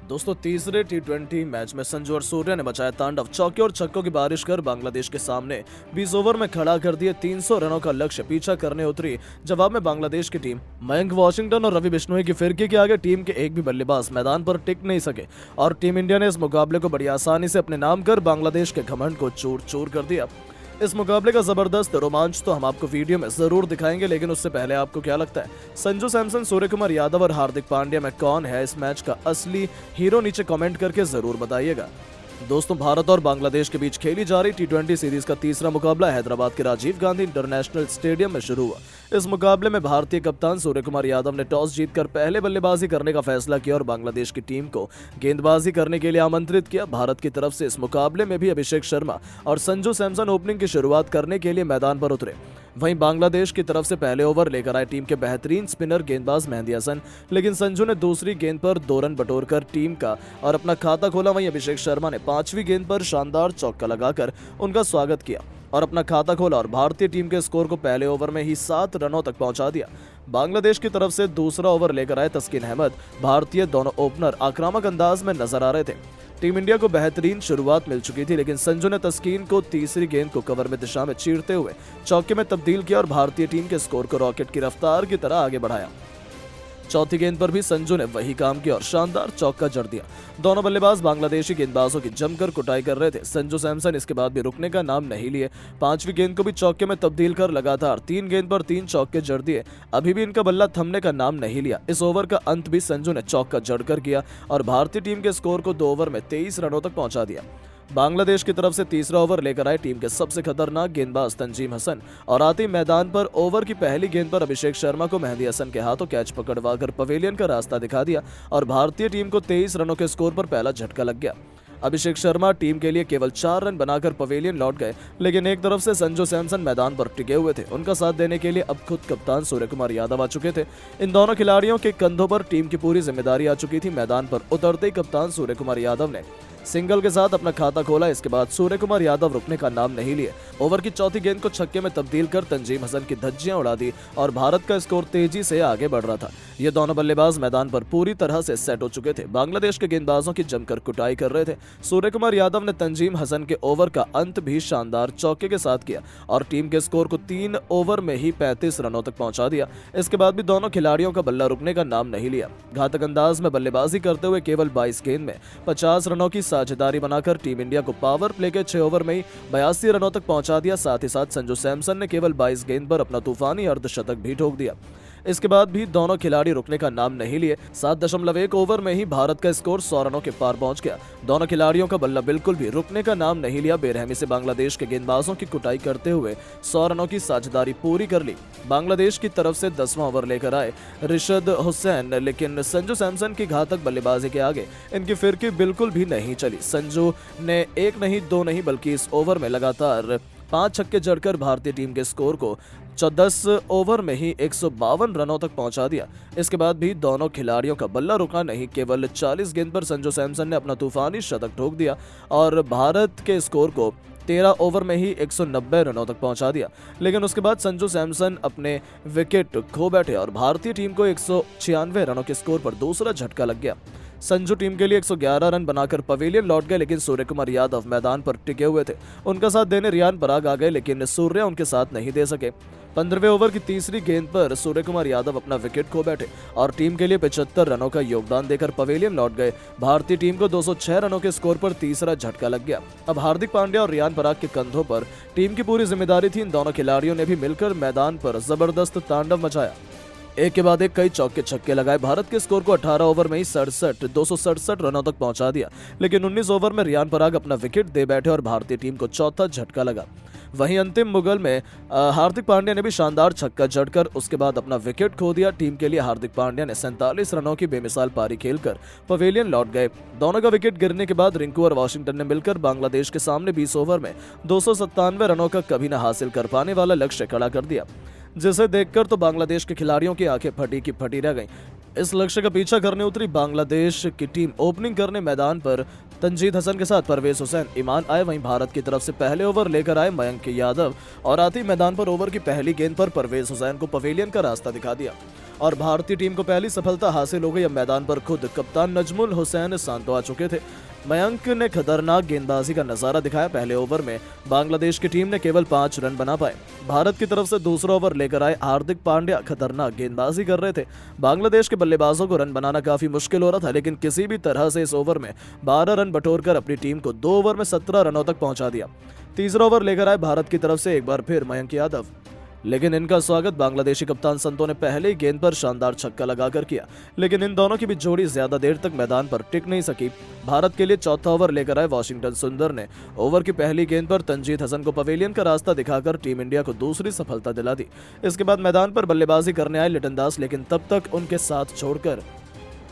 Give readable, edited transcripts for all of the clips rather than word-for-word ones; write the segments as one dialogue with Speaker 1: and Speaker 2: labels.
Speaker 1: दोस्तों तीसरे टी20 मैच में संजू और सूर्य ने मचाया तांडव। चौके और छक्कों की बारिश कर बांग्लादेश के सामने 20 ओवर में खड़ा कर दिए 300 रनों का लक्ष्य। पीछा करने उतरी जवाब में बांग्लादेश की टीम। मयंक वॉशिंगटन और रवि बिश्नोई की फिरकी के आगे टीम के एक भी बल्लेबाज मैदान पर टिक नहीं सके और टीम इंडिया ने इस मुकाबले को बड़ी आसानी से अपने नाम कर बांग्लादेश के घमंड को चूर चूर कर दिया। इस मुकाबले का जबरदस्त रोमांच तो हम आपको वीडियो में जरूर दिखाएंगे, लेकिन उससे पहले आपको क्या लगता है संजू सैमसन, सूर्य कुमार यादव और हार्दिक पांड्या में कौन है इस मैच का असली हीरो? नीचे कमेंट करके जरूर बताइएगा। दोस्तों भारत और बांग्लादेश के बीच खेली जा रही टी20 सीरीज का तीसरा मुकाबला हैदराबाद के राजीव गांधी इंटरनेशनल स्टेडियम में शुरू हुआ। इस मुकाबले में भारतीय कप्तान सूर्य कुमार यादव ने टॉस जीतकर पहले बल्लेबाजी करने का फैसला किया और बांग्लादेश की टीम को गेंदबाजी करने के लिए आमंत्रित किया। भारत की तरफ से इस मुकाबले में भी अभिषेक शर्मा और संजू सैमसन ओपनिंग की शुरुआत करने के लिए मैदान पर उतरे। वहीं बांग्लादेश की तरफ से पहले ओवर लेकर आए टीम के बेहतरीन स्पिनर गेंदबाज मेहदी हसन, लेकिन संजू ने दूसरी गेंद पर 2 रन बटोरकर टीम का और अपना खाता खोला। वहीं अभिषेक शर्मा ने 5वीं गेंद पर शानदार चौका लगाकर उनका स्वागत किया और अपना खाता खोला और भारतीय टीम के स्कोर को पहले ओवर में ही 7 रनों तक पहुंचा दिया। बांग्लादेश की तरफ से दूसरा ओवर लेकर आए तस्किन अहमद। भारतीय दोनों ओपनर आक्रामक अंदाज में नजर आ रहे थे। टीम इंडिया को बेहतरीन शुरुआत मिल चुकी थी, लेकिन संजू ने तस्कीन को तीसरी गेंद को कवर में दिशा में चीरते हुए चौके में तब्दील किया और भारतीय टीम के स्कोर को रॉकेट की रफ्तार की तरह आगे बढ़ाया। चौथी गेंद पर भी संजू ने वही काम किया और शानदार चौका जड़ दिया। दोनों बल्लेबाज बांग्लादेशी गेंदबाजों की जमकर कुटाई कर रहे थे। संजू सैमसन इसके बाद भी रुकने का नाम नहीं लिए। 5वीं गेंद को भी चौके में तब्दील कर लगातार 3 गेंद पर 3 चौके जड़ दिए। अभी भी इनका बल्ला थमने का नाम नहीं लिया। इस ओवर का अंत भी संजू ने चौका जड़कर किया और भारतीय टीम के स्कोर को 2 ओवर में 23 रनों तक पहुंचा दिया। बांग्लादेश की तरफ से तीसरा ओवर लेकर आए टीम के सबसे खतरनाक गेंदबाज तंजीम हसन और आते ही मैदान पर ओवर की पहली गेंद पर अभिषेक शर्मा को मेहदी हसन के हाथों कैच पकड़वाकर पवेलियन का रास्ता दिखा दिया और भारतीय टीम को 23 रनों के स्कोर पर पहला झटका लग गया। अभिषेक शर्मा टीम के लिए केवल 4 रन बनाकर पवेलियन लौट गए, लेकिन एक तरफ से संजू सैमसन मैदान पर टिके हुए थे। उनका साथ देने के लिए अब खुद कप्तान सूर्य कुमार यादव आ चुके थे। इन दोनों खिलाड़ियों के कंधों पर टीम की पूरी जिम्मेदारी आ चुकी थी। मैदान पर उतरते ही कप्तान सूर्य कुमार यादव ने सिंगल के साथ अपना खाता खोला। इसके बाद सूर्य कुमार यादव रुकने का नाम नहीं लिए। ओवर की चौथी गेंद को छक्के में तब्दील कर तंजीम हसन की धज्जियां उड़ा दी और भारत का स्कोर तेजी से आगे बढ़ रहा था। ये दोनों बल्लेबाज मैदान पर पूरी तरह से सेट हो चुके थे। बांग्लादेश के गेंदबाजों की जमकर कुटाई कर रहे थे। सूर्य कुमार यादव ने तंजीम हसन के ओवर का अंत भी शानदार चौके के साथ किया और टीम के स्कोर को 3 ओवर में ही 35 रनों तक पहुंचा दिया। इसके बाद भी दोनों खिलाड़ियों का बल्ला रुकने का नाम नहीं लिया। घातक अंदाज में बल्लेबाजी करते हुए केवल 22 गेंद में 50 रनों की साझेदारी बनाकर टीम इंडिया को पावर प्ले के 6 ओवर में ही 82 रनों तक पहुंचा दिया। साथ ही साथ संजू सैमसन ने केवल 22 गेंद पर अपना तूफानी अर्धशतक भी ठोक दिया। इसके बाद भी दोनों खिलाड़ी रुकने का नाम नहीं लिए। 7.1 ओवर में ही भारत का स्कोर 100 रनों के पार पहुंच गया। दोनों खिलाड़ियों का बल्ला बिल्कुल भी रुकने का नाम नहीं लिया। बेरहमी से बांग्लादेश के गेंदबाजों की कुटाई करते हुए 100 रनों की साझेदारी पूरी कर ली। बांग्लादेश की तरफ से 10वां ओवर लेकर आए रिशद हुसैन, लेकिन संजू सैमसन की घातक बल्लेबाजी के आगे इनकी फिरकी बिल्कुल भी नहीं चली। संजू ने 1 नहीं 2 नहीं बल्कि इस ओवर में लगातार 5 छक्के जड़कर भारतीय टीम के स्कोर को 10 ओवर में ही 152 रनों तक पहुंचा दिया। इसके बाद भी दोनों खिलाड़ियों का बल्ला रुका नहीं। केवल 40 गेंद पर संजू सैमसन ने अपना तूफानी शतक ठोक दिया और भारत के स्कोर को 13 ओवर में ही 190 रनों तक पहुंचा दिया। लेकिन उसके बाद संजू सैमसन अपने विकेट खो बैठे और भारतीय टीम को 196 रनों के स्कोर पर दूसरा झटका लग गया। संजू टीम के लिए 111 रन बनाकर पवेलियन लौट गए, लेकिन सूर्य कुमार यादव मैदान पर टिके हुए थे। उनका साथ देने रियान पराग आ गए, लेकिन सूर्य उनके साथ नहीं दे सके। 15वें ओवर की तीसरी गेंद पर सूर्य कुमार यादव अपना विकेट खो बैठे और टीम के लिए 75 रनों का योगदान देकर पवेलियन लौट गए। भारतीय टीम को 206 रनों के स्कोर पर तीसरा झटका लग गया। अब हार्दिक पांड्या और रियान पराग के कंधों पर टीम की पूरी जिम्मेदारी थी। इन दोनों खिलाड़ियों ने भी मिलकर मैदान पर जबरदस्त तांडव मचाया। एक के बाद एक कई चौके छक्के लगाए। भारत के स्कोर को 18 ओवर में ही 267 रनों तक पहुंचा दिया, लेकिन 19 ओवर में रियान पराग अपना विकेट दे बैठे और भारतीय टीम को चौथा झटका लगा। वहीं अंतिम मुगल में हार्दिक पांड्या ने भी शानदार छक्का जड़कर उसके बाद अपना विकेट खो दिया। टीम के लिए हार्दिक पांड्या ने 47 रनों की बेमिसाल पारी खेलकर पवेलियन लौट गए। दोनों का विकेट गिरने के बाद रिंकू और वॉशिंगटन ने मिलकर बांग्लादेश के सामने 20 ओवर में 297 रनों का कभी न हासिल कर पाने वाला लक्ष्य खड़ा कर दिया, जिसे देखकर तो बांग्लादेश के खिलाड़ियों की आंखें फटी की फटी रह गईं। इस लक्ष्य का पीछा करने उतरी बांग्लादेश की टीम। ओपनिंग करने मैदान पर तंजीद हसन के साथ परवेज हुसैन, ईमान आए। वहीं भारत की तरफ से पहले ओवर लेकर आए मयंक यादव और आती मैदान पर ओवर की पहली गेंद पर परवेज हुसैन को पवेलियन का रास्ता दिखा दिया। और भारतीय टीम को पहली सफलता हासिल हो गई। अब मैदान पर खुद कप्तान नजमुल हुसैन सांतो आ चुके थे। मयंक ने खतरनाक गेंदबाजी का नजारा दिखाया। पहले ओवर में बांग्लादेश की टीम ने केवल 5 रन बना पाए। भारत की तरफ से दूसरा ओवर लेकर आए हार्दिक पांड्या खतरनाक गेंदबाजी कर रहे थे। बांग्लादेश के बल्लेबाजों को रन बनाना काफी मुश्किल हो रहा था, लेकिन किसी भी तरह से इस ओवर में 12 रन बटोरकर अपनी टीम को 2 ओवर में 17 रनों तक पहुंचा दिया। तीसरा ओवर लेकर आए भारत की तरफ से एक बार फिर मयंक यादव, लेकिन इनका स्वागत बांग्लादेशी कप्तान संतो ने पहले ही गेंद पर शानदार छक्का लगाकर किया, लेकिन इन दोनों की भी जोड़ी ज्यादा देर तक मैदान पर टिक नहीं सकी। भारत के लिए चौथा ओवर लेकर आए वाशिंगटन सुंदर ने ओवर की पहली गेंद पर तंजीद हसन को पवेलियन का रास्ता दिखाकर टीम इंडिया को दूसरी सफलता दिला दी। इसके बाद मैदान पर बल्लेबाजी करने आए लिटन दास, लेकिन तब तक उनके साथ छोड़कर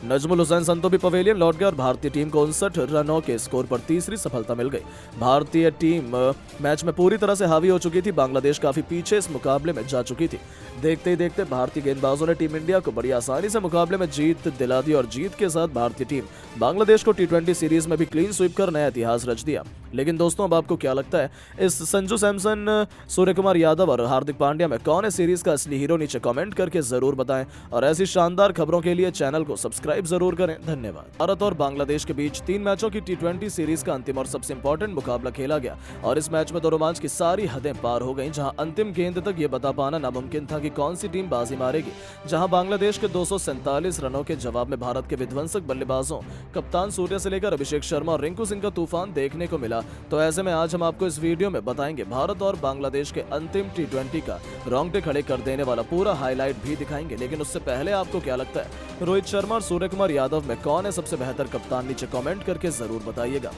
Speaker 1: नजमुल हुसैन संतो भी पवेलियन लौट गए और भारतीय टीम को 59 रनों के स्कोर पर तीसरी सफलता मिल गई। भारतीय टीम मैच में पूरी तरह से हावी हो चुकी थी। बांग्लादेश काफी पीछे इस मुकाबले में जा चुकी थी। देखते ही देखते भारतीय गेंदबाजों ने टीम इंडिया को बड़ी आसानी से मुकाबले में जीत दिला दी और जीत के साथ भारतीय टीम बांग्लादेश को T20 सीरीज में भी क्लीन स्वीप कर नया इतिहास रच दिया। लेकिन दोस्तों, अब आपको क्या लगता है, इस संजू सैमसन, सूर्य कुमार यादव और हार्दिक पांड्या में कौन है सीरीज का असली हीरो? नीचे कमेंट करके जरूर बताएं और ऐसी शानदार खबरों के लिए चैनल को सब्सक्राइब जरूर करें। धन्यवाद। भारत और बांग्लादेश के बीच 3 मैचों की T20 सीरीज का अंतिम और सबसे इंपॉर्टेंट मुकाबला खेला गया और इस मैच में तो रोमांच की सारी हदें पार हो गईं, जहां अंतिम गेंद तक ये बता पाना नामुमकिन था कि कौन सी टीम बाजी मारेगी। जहां बांग्लादेश के 247 रनों के जवाब में भारत के विध्वंसक बल्लेबाजों कप्तान सूर्य से लेकर अभिषेक शर्मा और रिंकू सिंह का तूफान देखने को मिला। तो ऐसे में आज हम आपको इस वीडियो में बताएंगे भारत और बांग्लादेश के अंतिम T20 का रोंगटे खड़े कर देने वाला पूरा हाईलाइट भी दिखाएंगे। लेकिन उससे पहले आपको क्या लगता है, रोहित शर्मा और सूर्य कुमार यादव में कौन है सबसे बेहतर कप्तान? नीचे कमेंट करके जरूर बताइएगा।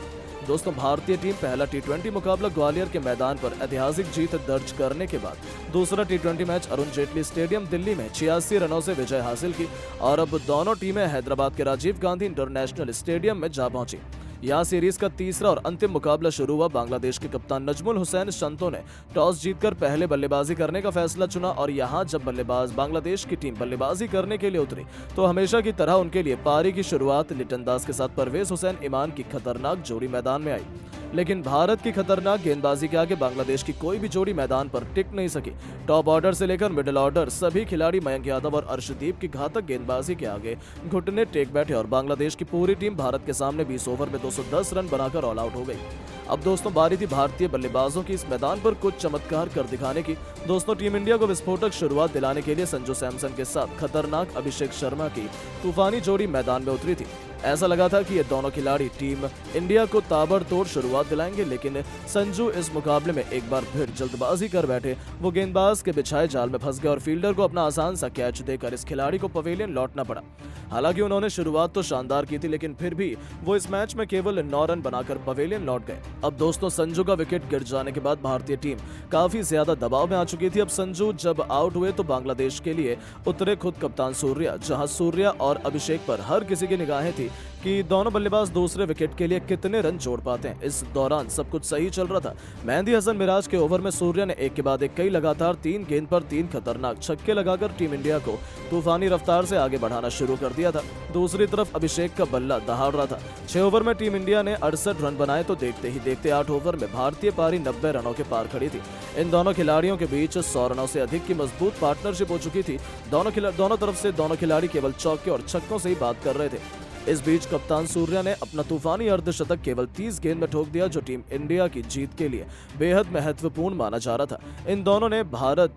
Speaker 1: दोस्तों, भारतीय टीम पहला T20 मुकाबला ग्वालियर के मैदान पर ऐतिहासिक जीत दर्ज करने के बाद दूसरा T20 match Arun Jaitley stadium Delhi में 86 रनों से विजय हासिल की और अब दोनों टीमें हैदराबाद के राजीव गांधी इंटरनेशनल स्टेडियम में जा पहुंची। यहाँ सीरीज का तीसरा और अंतिम मुकाबला शुरू हुआ। बांग्लादेश के कप्तान नजमुल हुसैन संतो ने टॉस जीतकर पहले बल्लेबाजी करने का फैसला चुना और यहाँ जब बांग्लादेश की टीम बल्लेबाजी करने के लिए उतरी तो हमेशा की तरह उनके लिए पारी की शुरुआत लिटन दास के साथ परवेज हुसैन ईमान की खतरनाक जोड़ी मैदान में आई। लेकिन भारत की खतरनाक गेंदबाजी के आगे बांग्लादेश की कोई भी जोड़ी मैदान पर टिक नहीं सकी। टॉप ऑर्डर से लेकर मिडिल ऑर्डर सभी खिलाड़ी मयंक यादव और अर्शदीप की घातक गेंदबाजी के आगे घुटने टेक बैठे और बांग्लादेश की पूरी टीम भारत के सामने 20 ओवर में 210 रन बनाकर ऑल आउट हो गई। अब दोस्तों, बारी थी भारतीय बल्लेबाजों की इस मैदान पर कुछ चमत्कार कर दिखाने की। दोस्तों, टीम इंडिया को विस्फोटक शुरुआत दिलाने के लिए संजू सैमसन के साथ खतरनाक अभिषेक शर्मा की तूफानी जोड़ी मैदान में उतरी थी। ऐसा लगा था कि ये दोनों खिलाड़ी टीम इंडिया को ताबड़तोड़ शुरुआत दिलाएंगे, लेकिन संजू इस मुकाबले में एक बार फिर जल्दबाजी कर बैठे। वो गेंदबाज के बिछाए जाल में फंस गए और फील्डर को अपना आसान सा कैच देकर इस खिलाड़ी को पवेलियन लौटना पड़ा। हालांकि उन्होंने शुरुआत तो शानदार की थी, लेकिन फिर भी वो इस मैच में केवल 9 रन बनाकर पवेलियन लौट गए। अब दोस्तों, संजू का विकेट गिर जाने के बाद भारतीय टीम काफी ज्यादा दबाव में आ चुकी थी। अब संजू जब आउट हुए तो बांग्लादेश के लिए उतरे खुद कप्तान सूर्या, जहां सूर्या और अभिषेक पर हर किसी की निगाहें थी कि दोनों बल्लेबाज दूसरे विकेट के लिए कितने रन जोड़ पाते हैं। इस दौरान सब कुछ सही चल रहा था। मेहंदी हसन मिराज के ओवर में सूर्या ने एक के बाद एक कई लगातार 3 गेंद पर 3 खतरनाक छक्के लगाकर टीम इंडिया को तूफानी रफ्तार से आगे बढ़ाना शुरू कर दिया था। दूसरी तरफ अभिषेक का बल्ला दहाड़ रहा था। 6 ओवर में टीम इंडिया ने 68 रन बनाए तो देखते ही देखते 8 ओवर में भारतीय पारी 90 रनों के पार खड़ी थी। इन दोनों खिलाड़ियों के बीच 100 रनों से अधिक की मजबूत पार्टनरशिप हो चुकी थी। दोनों तरफ से दोनों खिलाड़ी केवल चौके और छक्कों से ही बात कर रहे थे। इस बीच कप्तान सूर्या ने अपना तूफानी अर्धशतक केवल 30 गेंद में ठोक दिया, जो टीम इंडिया की जीत के लिए बेहद महत्वपूर्ण माना जा रहा था। इन दोनों ने भारत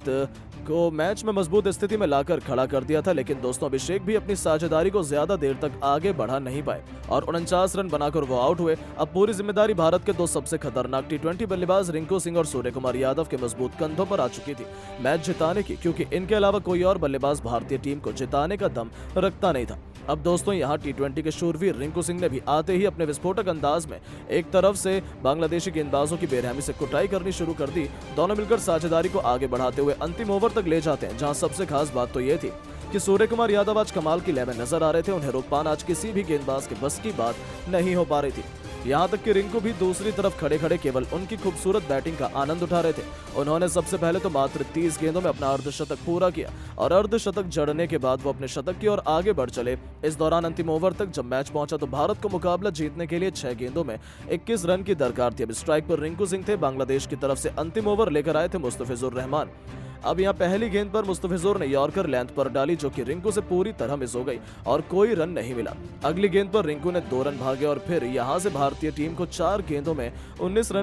Speaker 1: को मैच में मजबूत स्थिति में लाकर खड़ा कर दिया था, लेकिन दोस्तों, अभिषेक भी अपनी साझेदारी को ज्यादा देर तक आगे बढ़ा नहीं पाए और 49 रन बनाकर वो आउट हुए। अब पूरी जिम्मेदारी भारत के 2 सबसे खतरनाक T20 बल्लेबाज रिंकू सिंह और सूर्य कुमार यादव के मजबूत कंधों पर आ चुकी थी मैच जिताने की, क्योंकि इनके अलावा कोई और बल्लेबाज भारतीय टीम को जिताने का दम रखता नहीं था। अब दोस्तों, यहाँ T20 के शूरवीर रिंकू सिंह ने भी आते ही अपने विस्फोटक अंदाज में एक तरफ से बांग्लादेशी गेंदबाजों की बेरहमी से कुटाई करनी शुरू कर दी। दोनों मिलकर साझेदारी को आगे बढ़ाते हुए अंतिम ओवर तक ले जाते हैं, जहां सबसे खास बात तो ये थी कि सूर्य कुमार यादव आज कमाल की लय में नजर आ रहे थे। उन्हें रोक पाना आज किसी भी गेंदबाज के बस की बात नहीं हो पा रही थी। यहाँ तक कि रिंकू भी दूसरी तरफ खड़े खड़े केवल उनकी खूबसूरत बैटिंग का आनंद उठा रहे थे। उन्होंने सबसे पहले तो मात्र 30 गेंदों में अपना अर्धशतक पूरा किया और अर्धशतक जड़ने के बाद वो अपने शतक की ओर आगे बढ़ चले। इस दौरान अंतिम ओवर तक जब मैच पहुंचा तो भारत को मुकाबला जीतने के लिए 6 गेंदों में 21 रन की दरकार थी। अब स्ट्राइक पर रिंकू सिंह थे। बांग्लादेश की तरफ से अंतिम ओवर लेकर आए थे मुस्तफिजुर रहमान। अब यहाँ पहली गेंद पर मुस्तफिजुर ने यॉर्कर लेंथ पर डाली, जो कि रिंकू से पूरी तरह मिस हो गई और कोई रन नहीं मिला। अगली गेंद पर रिंकू ने 2 रन भागे और फिर यहाँ से भारतीय टीम को 4 गेंदों में 19 रन